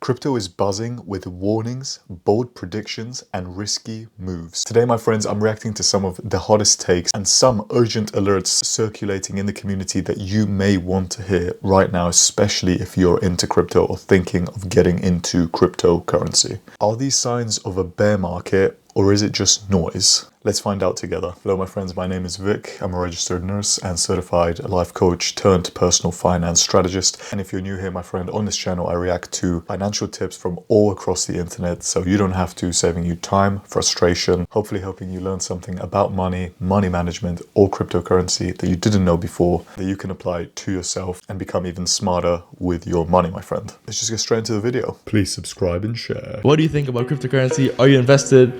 Crypto is buzzing with warnings, bold predictions, and risky moves. Today, my friends, I'm reacting to some of the hottest takes and some urgent alerts circulating in the community that you may want to hear right now, especially if you're into crypto or thinking of getting into cryptocurrency. Are these signs of a bear market, or is it just noise? Let's find out together. Hello, my friends. My name is Vic. I'm a registered nurse and certified life coach turned personal finance strategist. And if you're new here, my friend, on this channel, I react to financial tips from all across the internet, so you don't have to, saving you time, frustration, hopefully helping you learn something about money, money management, or cryptocurrency that you didn't know before, that you can apply to yourself and become even smarter with your money, my friend. Let's just get straight into the video. Please subscribe and share. What do you think about cryptocurrency? Are you invested?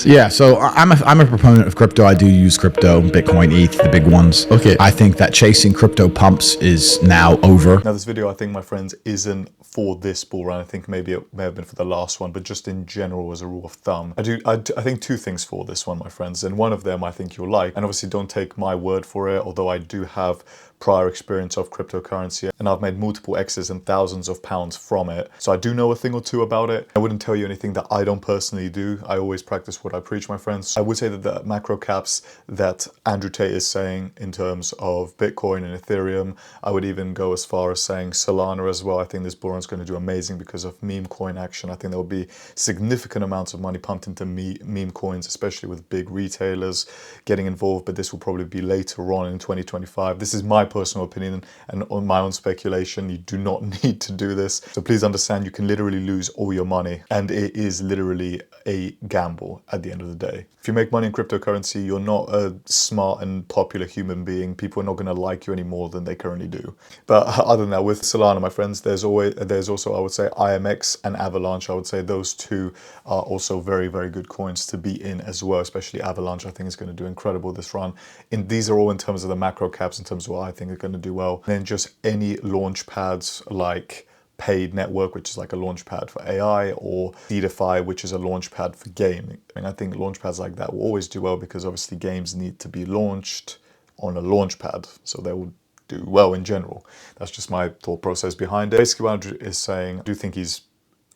Yeah, so I'm a proponent of crypto. I do use crypto, Bitcoin, ETH, the big ones. Okay. I think that chasing crypto pumps is now over. Now, this video, I think, my friends, isn't for this bull run. I think maybe it may have been for the last one, but just in general as a rule of thumb. I think two things for this one, my friends, and one of them I think you'll like. And obviously don't take my word for it, although I do have prior experience of cryptocurrency and I've made multiple X's and thousands of pounds from it. So I do know a thing or two about it. I wouldn't tell you anything that I don't personally do. I always practice what I preach, my friends. I would say that the macro caps that Andrew Tate is saying in terms of Bitcoin and Ethereum, I would even go as far as saying Solana as well. I think this bull run is going to do amazing because of meme coin action. I think there will be significant amounts of money pumped into meme coins, especially with big retailers getting involved, but this will probably be later on in 2025. This is my personal opinion and on my own speculation. You do not need to do this. So please understand, you can literally lose all your money and it is literally a gamble at the end of the day. If you make money in cryptocurrency, you're not a smart and popular human being. People are not going to like you any more than they currently do. But other than that, with Solana, my friends, there's also, I would say, IMX and Avalanche. I would say those two are also very, very good coins to be in as well, especially Avalanche. I think is going to do incredible this run. These are all in terms of the macro caps, in terms of what I think are going to do well. And then just any launch pads like Paid Network, which is like a launch pad for AI, or Edify, which is a launch pad for gaming. I think launch pads like that will always do well because obviously games need to be launched on a launch pad, so they will do well in general. That's just my thought process behind it. Basically what Andrew is saying, I do think he's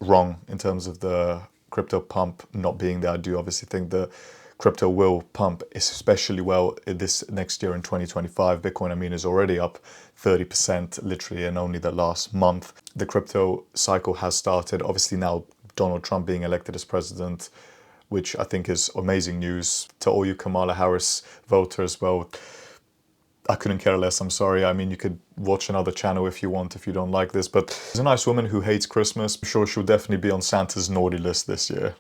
wrong in terms of the crypto pump not being there. I do obviously think the crypto will pump especially well this next year in 2025. Bitcoin, I mean, is already up 30% literally in only the last month. The crypto cycle has started. Obviously now Donald Trump being elected as president, which I think is amazing news. To all you Kamala Harris voters, well, I couldn't care less, I'm sorry. I mean, you could watch another channel if you want, if you don't like this, but there's a nice woman who hates Christmas. I'm sure she'll definitely be on Santa's naughty list this year.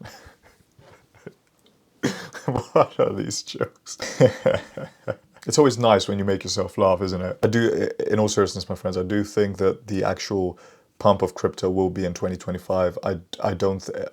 What are these jokes? It's always nice when you make yourself laugh, isn't it? I do, in all seriousness, my friends, I do think that the actual pump of crypto will be in 2025. I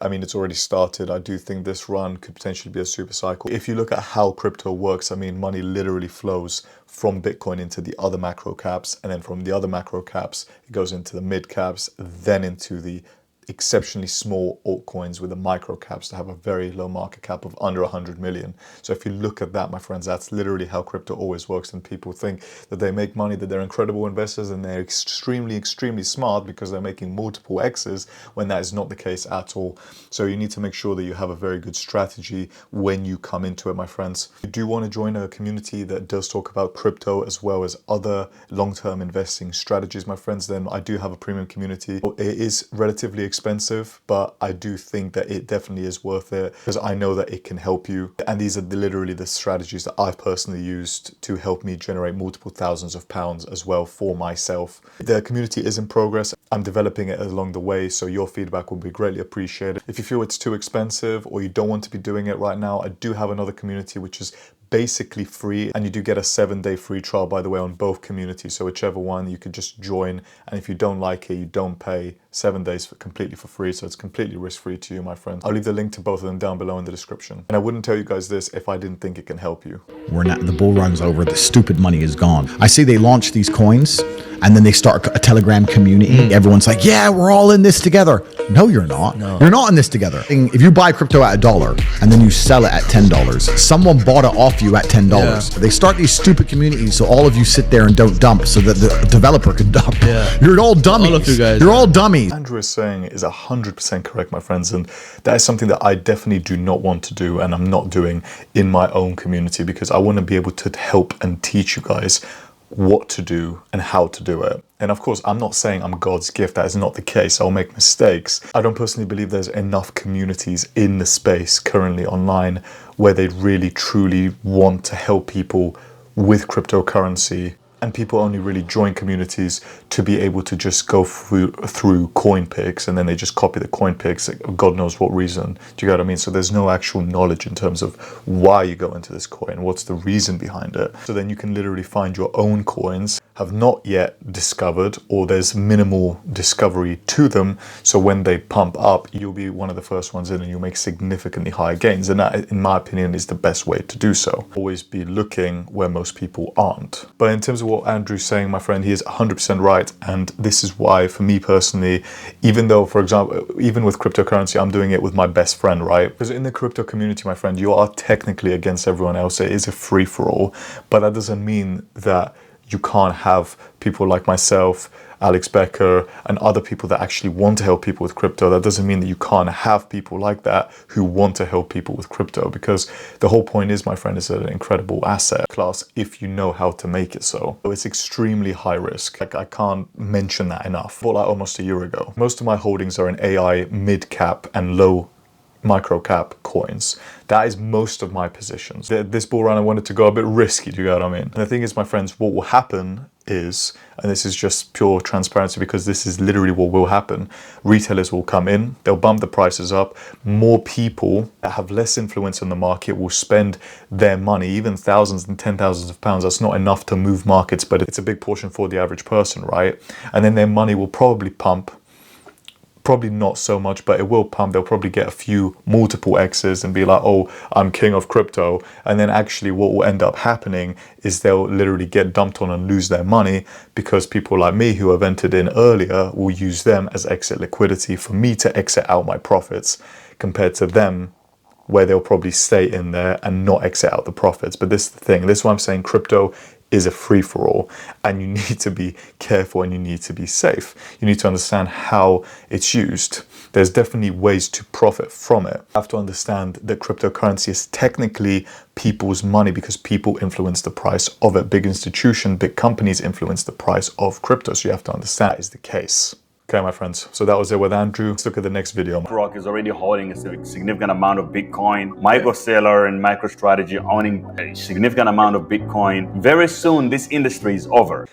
mean, it's already started. I do think this run could potentially be a super cycle. If you look at how crypto works, I mean, money literally flows from Bitcoin into the other macro caps, and then from the other macro caps, it goes into the mid caps, then into the exceptionally small altcoins with the micro caps to have a very low market cap of under 100 million. So if you look at that, my friends, that's literally how crypto always works. And people think that they make money, that they're incredible investors and they're extremely, extremely smart because they're making multiple X's, when that is not the case at all. So you need to make sure that you have a very good strategy when you come into it, my friends. If you do want to join a community that does talk about crypto as well as other long-term investing strategies, my friends, then I do have a premium community. It is relatively expensive, but I do think that it definitely is worth it because I know that it can help you. And these are literally the strategies that I've personally used to help me generate multiple thousands of pounds as well for myself. The community is in progress. I'm developing it along the way, so your feedback will be greatly appreciated. If you feel it's too expensive or you don't want to be doing it right now, I do have another community which is basically free, and you do get a 7-day free trial, by the way, on both communities. So whichever one, you could just join, and if you don't like it, you don't pay. 7 days completely for free, so it's completely risk-free to you, my friends. I'll leave the link to both of them down below in the description. And I wouldn't tell you guys this if I didn't think it can help you. The bull run's over. The stupid money is gone. I see they launch these coins and then they start a Telegram community. Everyone's like, yeah, we're all in this together. No, you're not. No. You're not in this together. If you buy crypto at $1 and then you sell it at $10, someone bought it off you at $10. Yeah. They start these stupid communities so all of you sit there and don't dump so that the developer can dump. Yeah. You're all dummies. All of you guys. You're all dummies. Andrew is saying is 100% correct, my friends, and that is something that I definitely do not want to do, and I'm not doing in my own community, because I want to be able to help and teach you guys what to do and how to do it. And of course, I'm not saying I'm God's gift. That is not the case. I'll make mistakes. I don't personally believe there's enough communities in the space currently online where they really truly want to help people with cryptocurrency. And people only really join communities to be able to just go through coin picks, and then they just copy the coin picks, God knows what reason. Do you get what I mean? So there's no actual knowledge in terms of why you go into this coin, what's the reason behind it. So then you can literally find your own coins, have not yet discovered, or there's minimal discovery to them. So when they pump up, you'll be one of the first ones in and you'll make significantly higher gains. And that, in my opinion, is the best way to do so. Always be looking where most people aren't. But in terms of what Andrew's saying, my friend, he is 100% right. And this is why, for me personally, even though, for example, even with cryptocurrency, I'm doing it with my best friend, right? Because in the crypto community, my friend, you are technically against everyone else. It is a free-for-all, but that doesn't mean that you can't have people like myself, Alex Becker, and other people that actually want to help people with crypto. That doesn't mean that you can't have people like that who want to help people with crypto, because the whole point is, my friend, is an incredible asset class if you know how to make it so. It's extremely high risk. Like, I can't mention that enough. I bought that almost a year ago. Most of my holdings are in AI mid-cap and low micro-cap coins. That is most of my positions. This bull run, I wanted to go a bit risky, do you get what I mean? And the thing is, my friends, what will happen is, and this is just pure transparency because this is literally what will happen, retailers will come in, they'll bump the prices up, more people that have less influence in the market will spend their money, even thousands and 10,000s of pounds. That's not enough to move markets, but it's a big portion for the average person, right? And then their money will probably pump. Probably not so much, but it will pump. They'll probably get a few multiple X's and be like, oh, I'm king of crypto. And then actually what will end up happening is they'll literally get dumped on and lose their money, because people like me who have entered in earlier will use them as exit liquidity for me to exit out my profits, compared to them where they'll probably stay in there and not exit out the profits. But this is the thing. This is why I'm saying crypto is a free-for-all, and you need to be careful and you need to be safe. You need to understand how it's used. There's definitely ways to profit from it. You have to understand that cryptocurrency is technically people's money because people influence the price of it. Big institutions, big companies influence the price of crypto. So you have to understand that is the case. Okay, my friends, so that was it with Andrew. Let's look at the next video. Blackrock is already holding a significant amount of Bitcoin. MicroStrategy and MicroStrategy owning a significant amount of Bitcoin. Very soon, this industry is over.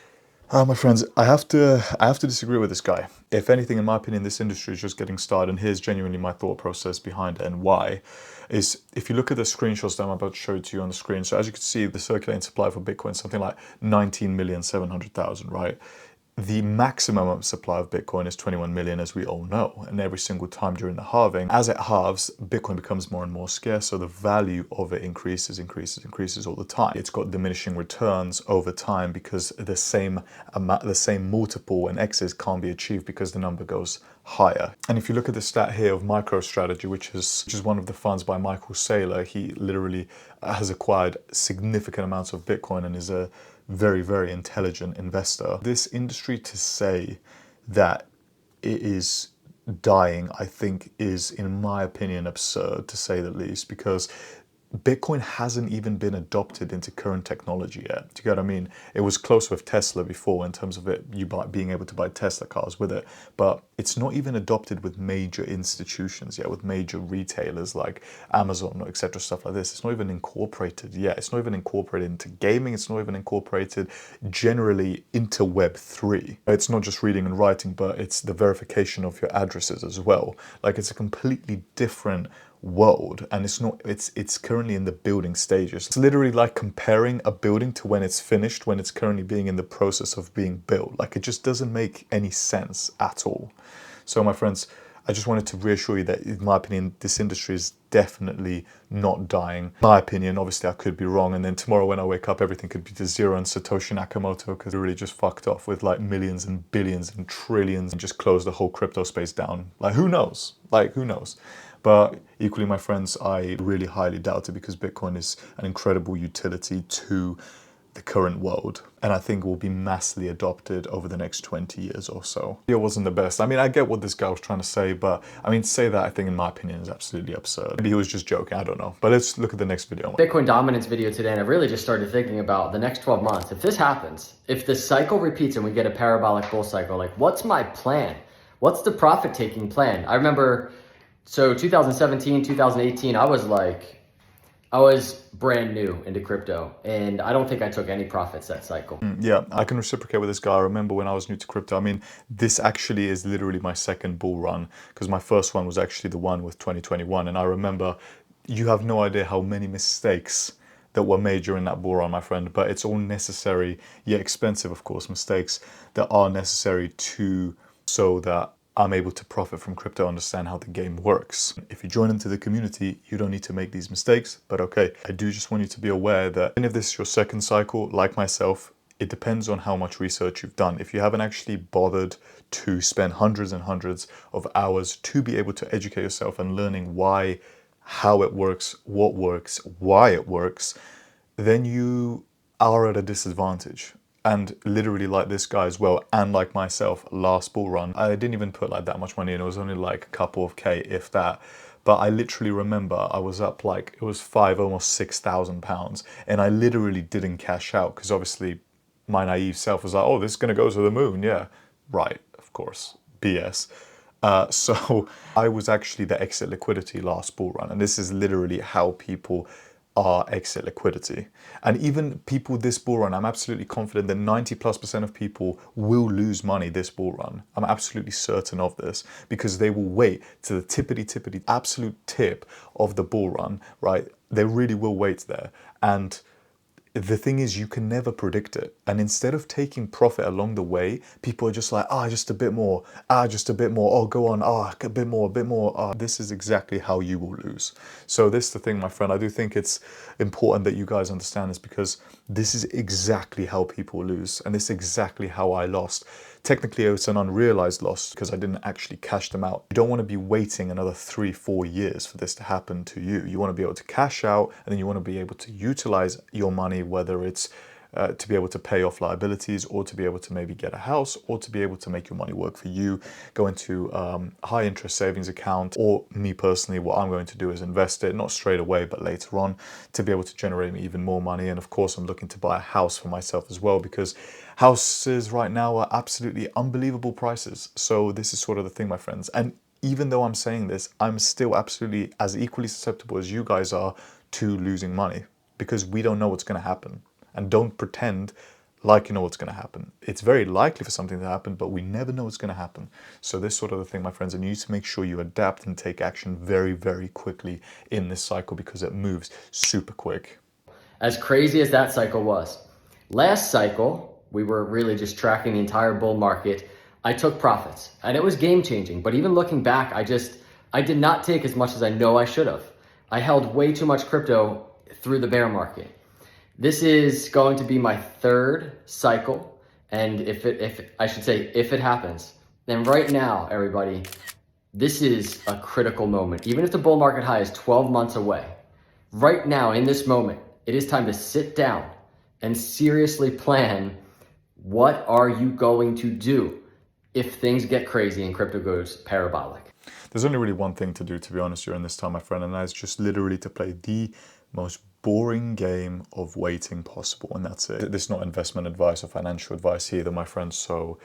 My friends, I have to disagree with this guy. If anything, in my opinion, this industry is just getting started, and here's genuinely my thought process behind it and why. Is if you look at the screenshots that I'm about to show to you on the screen, so as you can see, the circulating supply for Bitcoin is something like 19,700,000, right? The maximum supply of Bitcoin is 21 million, as we all know. And every single time during the halving, as it halves, Bitcoin becomes more and more scarce. So the value of it increases all the time. It's got diminishing returns over time because the same multiple and X's can't be achieved because the number goes higher. And if you look at the stat here of MicroStrategy, which is one of the funds by Michael Saylor, he literally has acquired significant amounts of Bitcoin and is a very, very intelligent investor. This industry, to say that it is dying, I think is, in my opinion, absurd, to say the least, because Bitcoin hasn't even been adopted into current technology yet. Do you get what I mean? It was close with Tesla before in terms of being able to buy Tesla cars with it, but it's not even adopted with major institutions yet, with major retailers like Amazon, etc., stuff like this. It's not even incorporated yet. It's not even incorporated into gaming. It's not even incorporated generally into Web3. It's not just reading and writing, but it's the verification of your addresses as well. Like, it's a completely different world, and it's currently in the building stages. It's literally like comparing a building to when it's finished, when it's currently being in the process of being built. Like, it just doesn't make any sense at all. So my friends, I just wanted to reassure you that, in my opinion, this industry is definitely not dying. My opinion, obviously I could be wrong, and then tomorrow when I wake up, everything could be to zero, and Satoshi Nakamoto could really just fucked off with like millions and billions and trillions and just close the whole crypto space down. Like, who knows? Like, who knows? But equally, my friends, I really highly doubt it, because Bitcoin is an incredible utility to the current world, and I think will be massively adopted over the next 20 years or so. It wasn't the best. I mean, I get what this guy was trying to say, but I mean, to say that, I think in my opinion is absolutely absurd. Maybe he was just joking, I don't know. But let's look at the next video. Bitcoin dominance video today, and I really just started thinking about the next 12 months. If this happens, if the cycle repeats and we get a parabolic bull cycle, like, what's my plan? What's the profit taking plan? I remember, so 2017, 2018, I was brand new into crypto, and I don't think I took any profits that cycle. Yeah, I can reciprocate with this guy. I remember when I was new to crypto, I mean, this actually is literally my second bull run, because my first one was actually the one with 2021. And I remember, you have no idea how many mistakes that were made during that bull run, my friend, but it's all necessary, yet expensive, of course, mistakes that are necessary so that I'm able to profit from crypto, understand how the game works. If you join into the community, you don't need to make these mistakes, but okay. I do just want you to be aware that even if this is your second cycle, like myself, it depends on how much research you've done. If you haven't actually bothered to spend hundreds and hundreds of hours to be able to educate yourself and learning why, how it works, why it works, then you are at a disadvantage. And literally, like this guy as well, and like myself, last bull run, I didn't even put like that much money in. It was only like a couple of K, if that. But I literally remember I was up like, it was almost £6,000. And I literally didn't cash out, because obviously my naive self was like, oh, this is going to go to the moon. Yeah, right, of course, BS. So I was actually the exit liquidity last bull run. And this is literally how people are exit liquidity. And even people this bull run, I'm absolutely confident that 90+% of people will lose money this bull run. I'm absolutely certain of this, because they will wait to the tippity absolute tip of the bull run, right? They really will wait there. And the thing is, you can never predict it. And instead of taking profit along the way, people are just like, just a bit more, just a bit more, oh, go on, a bit more. This is exactly how you will lose. So this is the thing, my friend. I do think it's important that you guys understand this, because this is exactly how people lose. And this is exactly how I lost. Technically, it's an unrealized loss, because I didn't actually cash them out. You don't want to be waiting another 3-4 years for this to happen to you. You want to be able to cash out, and then you want to be able to utilize your money, whether it's to be able to pay off liabilities, or to be able to maybe get a house, or to be able to make your money work for you, go into high interest savings account, or me personally, what I'm going to do is invest it, not straight away, but later on, to be able to generate me even more money. And of course, I'm looking to buy a house for myself as well, because houses right now are absolutely unbelievable prices. So this is sort of the thing, my friends. And even though I'm saying this, I'm still absolutely as equally susceptible as you guys are to losing money, because we don't know what's going to happen. And don't pretend like you know what's going to happen. It's very likely for something to happen, but we never know what's going to happen. So this sort of the thing, my friends, and you need to make sure you adapt and take action very, very quickly in this cycle, because it moves super quick. As crazy as that cycle was, last cycle, we were really just tracking the entire bull market. I took profits, and it was game changing. But even looking back, I did not take as much as I know I should have. I held way too much crypto through the bear market. This is going to be my third cycle, and if it happens, then right now, everybody, this is a critical moment. Even if the bull market high is 12 months away, right now in this moment, it is time to sit down and seriously plan, what are you going to do if things get crazy and crypto goes parabolic? There's only really one thing to do, to be honest, during this time, my friend, and that is just literally to play the most boring game of waiting possible, and that's it. This is not investment advice or financial advice either, my friends. So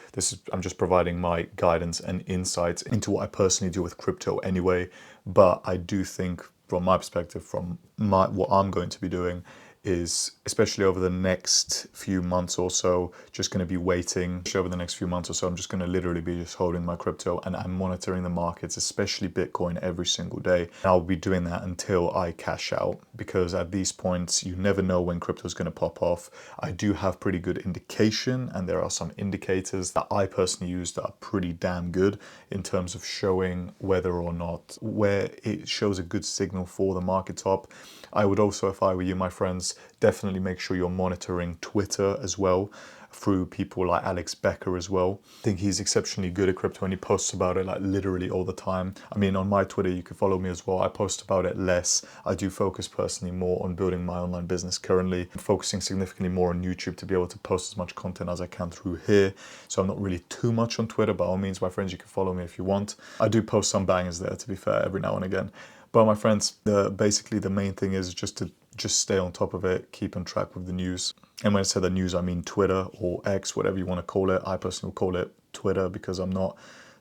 I'm just providing my guidance and insights into what I personally do with crypto anyway. But I do think, from my perspective, from what I'm going to be doing, is, especially over the next few months or so, just going to be waiting. Over the next few months or so, I'm just going to literally be just holding my crypto, and I'm monitoring the markets, especially Bitcoin, every single day. And I'll be doing that until I cash out, because at these points, you never know when crypto is going to pop off. I do have pretty good indication, and there are some indicators that I personally use that are pretty damn good in terms of showing whether or not, where it shows a good signal for the market top. I would also, if I were you, my friends, definitely make sure you're monitoring Twitter as well, through people like Becker as well. I think he's exceptionally good at crypto, and he posts about it like literally all the time. I mean, on my Twitter, you can follow me as well. I post about it less. I do focus personally more on building my online business currently. I'm focusing significantly more on YouTube to be able to post as much content as I can through here. So I'm not really too much on Twitter. By all means, my friends, you can follow me if you want. I do post some bangers there, to be fair, every now and again. But my friends, basically the main thing is just to stay on top of it, keep on track with the news. And when I say the news, I mean Twitter or X, whatever you want to call it. I personally will call it Twitter because I'm not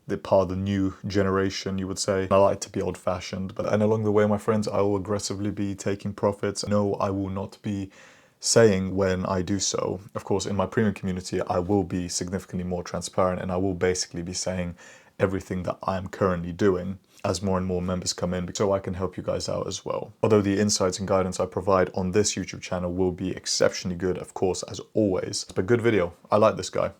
the part of the new generation, you would say. I like to be old-fashioned. And along the way, my friends, I will aggressively be taking profits. No, I will not be saying when I do so. Of course, in my premium community, I will be significantly more transparent, and I will basically be saying everything that I'm currently doing as more and more members come in, so I can help you guys out as well. Although the insights and guidance I provide on this YouTube channel will be exceptionally good, of course, as always. But good video. I like this guy.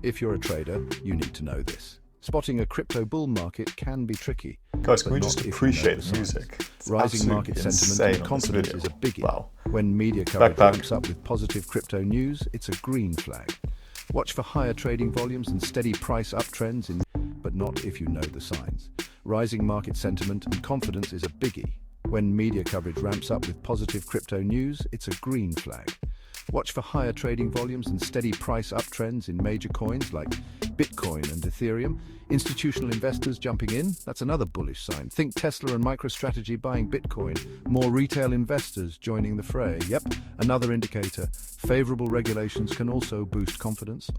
If you're a trader, you need to know this. Spotting a crypto bull market can be tricky. Guys, can but we not just if you appreciate know the the music? signs. It's Rising market absolutely sentiment insane and on this confidence video. is a biggie. Wow. When media coverage Back. ramps up with positive crypto news, it's a green flag. Watch for higher trading volumes and steady price uptrends, but not if you know the signs. Rising market sentiment and confidence is a biggie. When media coverage ramps up with positive crypto news, it's a green flag. Watch for higher trading volumes and steady price uptrends in major coins like Bitcoin and Ethereum. Institutional investors jumping in, that's another bullish sign. Think Tesla and MicroStrategy buying Bitcoin. More retail investors joining the fray. Yep, another indicator. Favorable regulations can also boost confidence.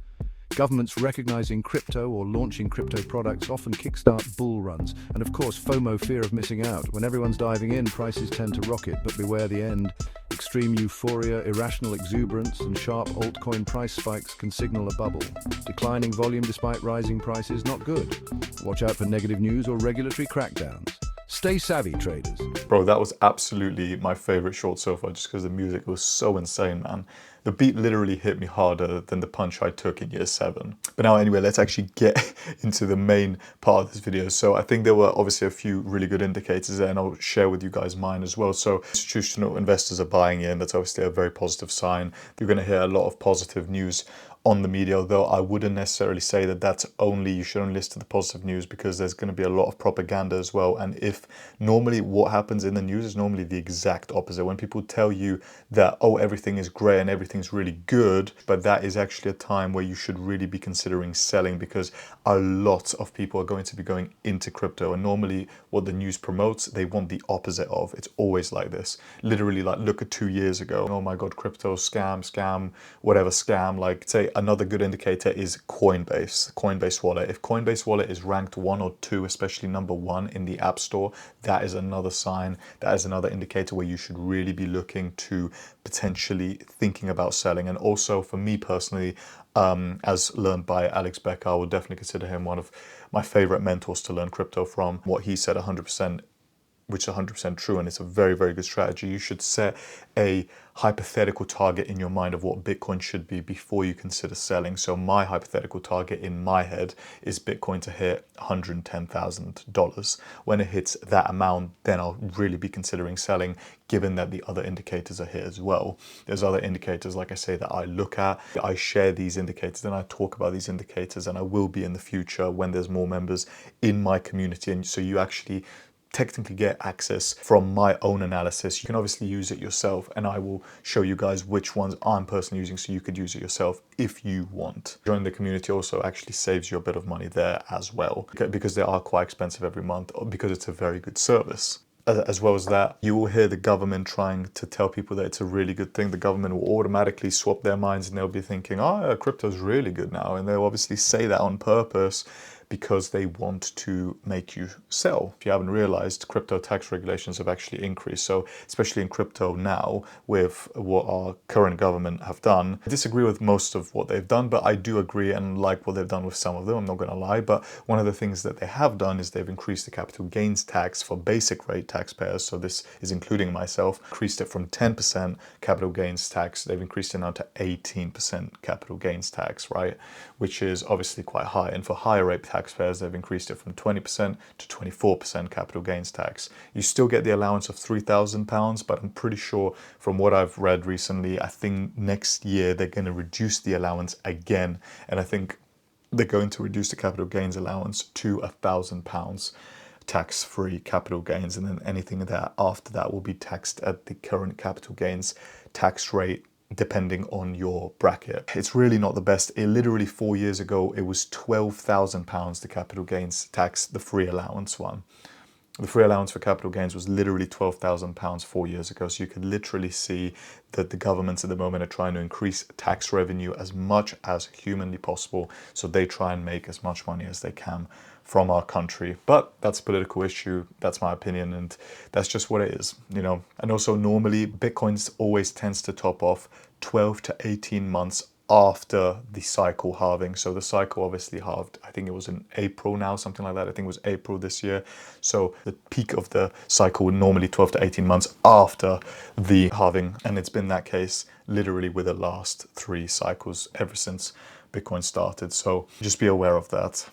Governments recognizing crypto or launching crypto products often kickstart bull runs. And of course, FOMO, fear of missing out. When everyone's diving in, prices tend to rocket, but beware the end. Extreme euphoria, irrational exuberance, and sharp altcoin price spikes can signal a bubble. Declining volume despite rising prices, not good. Watch out for negative news or regulatory crackdowns. Stay savvy, traders. Bro, that was absolutely my favorite short so far, just because the music was so insane, man. The beat literally hit me harder than the punch I took in year 7. But now anyway, let's actually get into the main part of this video. So I think there were obviously a few really good indicators there, and I'll share with you guys mine as well. So institutional investors are buying in. That's obviously a very positive sign. You're going to hear a lot of positive news on the media, although I wouldn't necessarily say that that's only, you should only listen to the positive news, because there's going to be a lot of propaganda as well. And if normally what happens in the news is normally the exact opposite. When people tell you that, oh, everything is great and everything's really good, but that is actually a time where you should really be considering selling, because a lot of people are going to be going into crypto. And normally what the news promotes, they want the opposite of. It's always like this. Literally, like, look at 2 years ago. Oh my God, crypto scam, whatever scam. Like, say, another good indicator is Coinbase Wallet. If Coinbase Wallet is ranked 1 or 2, especially number 1 in the App Store, that is another sign. That is another indicator where you should really be looking to potentially thinking about selling. And also for me personally, as learned by Becker, I would definitely consider him one of my favorite mentors to learn crypto from. What he said 100%, which is 100% true, and it's a very, very good strategy. You should set a hypothetical target in your mind of what Bitcoin should be before you consider selling. So my hypothetical target in my head is Bitcoin to hit $110,000. When it hits that amount, then I'll really be considering selling, given that the other indicators are here as well. There's other indicators, like I say, that I look at. I share these indicators and I talk about these indicators, and I will be in the future when there's more members in my community. And so you actually technically get access from my own analysis. You can obviously use it yourself, and I will show you guys which ones I'm personally using, so you could use it yourself if you want. Joining the community also actually saves you a bit of money there as well, because they are quite expensive every month, because it's a very good service. As well as that, you will hear the government trying to tell people that it's a really good thing. The government will automatically swap their minds, and they'll be thinking, oh, crypto's really good now. And they'll obviously say that on purpose, because they want to make you sell. If you haven't realized, crypto tax regulations have actually increased. So especially in crypto now, with what our current government have done, I disagree with most of what they've done, but I do agree and like what they've done with some of them, I'm not going to lie. But one of the things that they have done is they've increased the capital gains tax for basic rate taxpayers. So this is including myself, increased it from 10% capital gains tax. They've increased it now to 18% capital gains tax, right? Which is obviously quite high. And for higher rate taxpayers, they've increased it from 20% to 24% capital gains tax. You still get the allowance of £3,000, but I'm pretty sure from what I've read recently, I think next year they're going to reduce the allowance again. And I think they're going to reduce the capital gains allowance to £1,000 tax-free capital gains, and then anything that after that will be taxed at the current capital gains tax rate depending on your bracket. It's really not the best. It literally 4 years ago, it was £12,000, the capital gains tax, the free allowance one. The free allowance for capital gains was literally £12,000 4 years ago. So you could literally see that the governments at the moment are trying to increase tax revenue as much as humanly possible. So they try and make as much money as they can from our country. But that's a political issue. That's my opinion. And that's just what it is, you know. And also normally Bitcoin always tends to top off 12 to 18 months after the cycle halving. So the cycle obviously halved, I think it was in April now, something like that. I think it was April this year. So the peak of the cycle would normally 12 to 18 months after the halving. And it's been that case literally with the last 3 cycles ever since Bitcoin started. So just be aware of that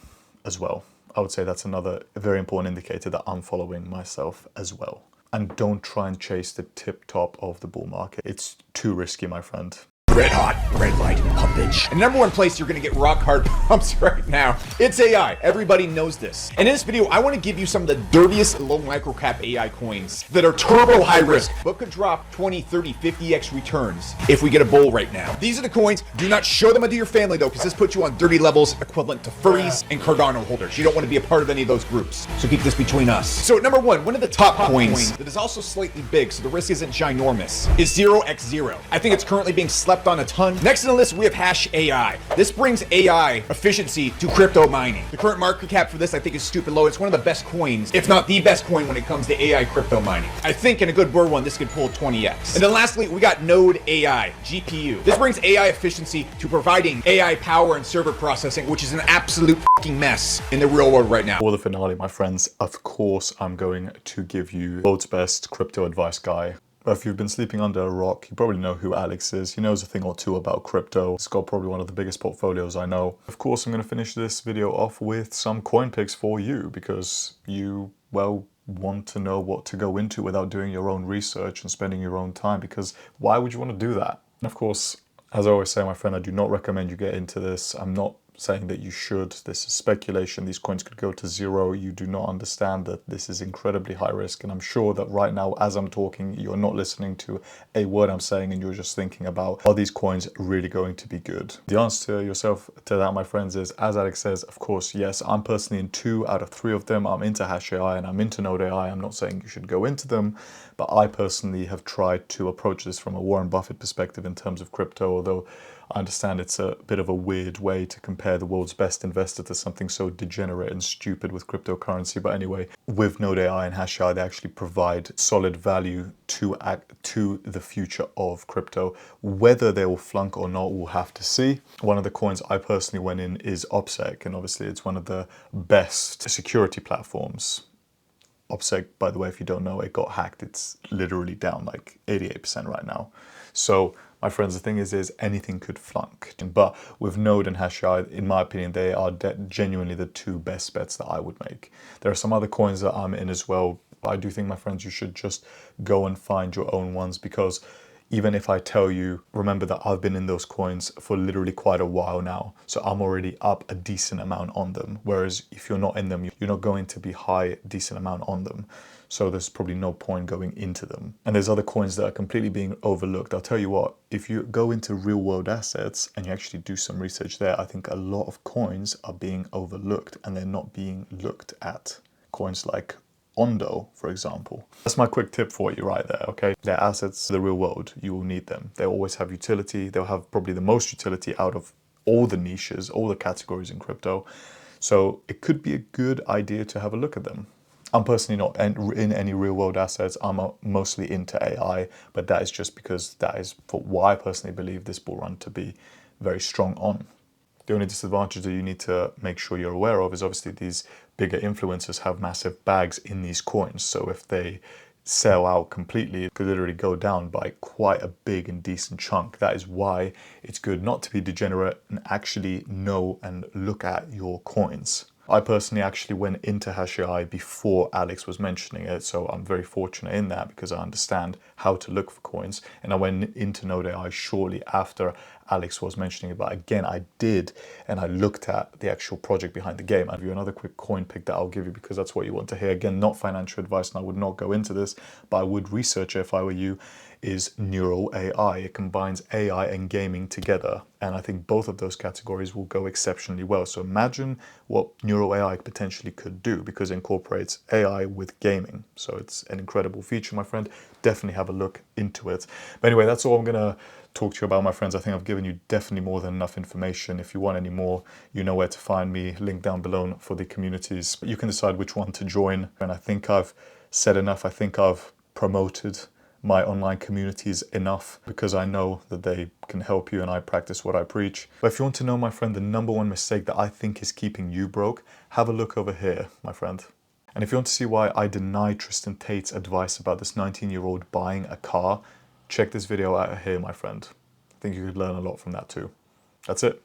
as well. I would say that's another very important indicator that I'm following myself as well. And don't try and chase the tip top of the bull market. It's too risky, my friend. Red hot, red light pumpage. And number one place you're gonna get rock hard pumps right now, it's AI. Everybody knows this. And in this video, I wanna give you some of the dirtiest low micro cap AI coins that are turbo high risk, but could drop 20, 30, 50x returns if we get a bull right now. These are the coins. Do not show them to your family though, because this puts you on dirty levels equivalent to furries and Cardano holders. You don't wanna be a part of any of those groups. So keep this between us. So at number one of the top coins that is also slightly big, so the risk isn't ginormous, is 0x0. I think it's currently being slept on a ton. Next on the list, we have Hash AI. This brings AI efficiency to crypto mining. The current market cap for this, I think, is stupid low. It's one of the best coins, if not the best coin when it comes to AI crypto mining. I think in a good bull one, this could pull 20x. And then lastly, we got Node AI, GPU. This brings AI efficiency to providing AI power and server processing, which is an absolute fucking mess in the real world right now. For the finale, my friends, of course, I'm going to give you world's best crypto advice guy. If you've been sleeping under a rock, you probably know who Alex is. He knows a thing or two about crypto. He's got probably one of the biggest portfolios I know. Of course, I'm going to finish this video off with some coin picks for you because you, well, want to know what to go into without doing your own research and spending your own time, because why would you want to do that? And of course, as I always say, my friend, I do not recommend you get into this. I'm not saying that you should. This is speculation. These coins could go to zero. You do not understand that this is incredibly high risk. And I'm sure that right now, as I'm talking, you're not listening to a word I'm saying and you're just thinking about, are these coins really going to be good? The answer to yourself to that, my friends, is, as Alex says, of course, yes, I'm personally in 2 out of 3 of them. I'm into Hash AI and I'm into Node AI. I'm not saying you should go into them, but I personally have tried to approach this from a Warren Buffett perspective in terms of crypto, although I understand it's a bit of a weird way to compare the world's best investor to something so degenerate and stupid with cryptocurrency. But anyway, with Node AI and Hash AI, they actually provide solid value to the future of crypto. Whether they will flunk or not, we'll have to see. One of the coins I personally went in is OPSEC, and obviously it's one of the best security platforms. OPSEC, by the way, if you don't know, it got hacked. It's literally down like 88% right now. So my friends, the thing is anything could flunk. But with Node and Hash AI, in my opinion, they are genuinely the 2 best bets that I would make. There are some other coins that I'm in as well. But I do think, my friends, you should just go and find your own ones, because even if I tell you, remember that I've been in those coins for literally quite a while now. So I'm already up a decent amount on them. Whereas if you're not in them, you're not going to be high, decent amount on them. So there's probably no point going into them. And there's other coins that are completely being overlooked. I'll tell you what, if you go into real world assets and you actually do some research there, I think a lot of coins are being overlooked and they're not being looked at. Coins like Ondo, for example. That's my quick tip for you right there, okay? They're assets to the real world. You will need them. They'll always have utility. They'll have probably the most utility out of all the niches, all the categories in crypto. So it could be a good idea to have a look at them. I'm personally not in any real world assets. I'm mostly into AI, but that is just because that is for why I personally believe this bull run to be very strong on. The only disadvantage that you need to make sure you're aware of is obviously these bigger influencers have massive bags in these coins. So if they sell out completely, it could literally go down by quite a big and decent chunk. That is why it's good not to be degenerate and actually know and look at your coins. I personally actually went into HashAI before Alex was mentioning it, so I'm very fortunate in that because I understand how to look for coins. And I went into Node AI shortly after Alex was mentioning it, but again, I did, and I looked at the actual project behind the game. I'll give you another quick coin pick that I'll give you because that's what you want to hear. Again, not financial advice, and I would not go into this, but I would research it if I were you, is Neural AI. It combines AI and gaming together, and I think both of those categories will go exceptionally well. So imagine what Neural AI potentially could do because it incorporates AI with gaming. So it's an incredible feature, my friend. Definitely have a look into it. But anyway, that's all I'm gonna talk to you about, my friends. I think I've given you definitely more than enough information. If you want any more, you know where to find me. Link down below for the communities. But you can decide which one to join. And I think I've said enough. I think I've promoted my online communities enough because I know that they can help you and I practice what I preach. But if you want to know, my friend, the #1 mistake that I think is keeping you broke, have a look over here, my friend. And if you want to see why I deny Tristan Tate's advice about this 19-year-old buying a car, check this video out here, my friend. I think you could learn a lot from that too. That's it.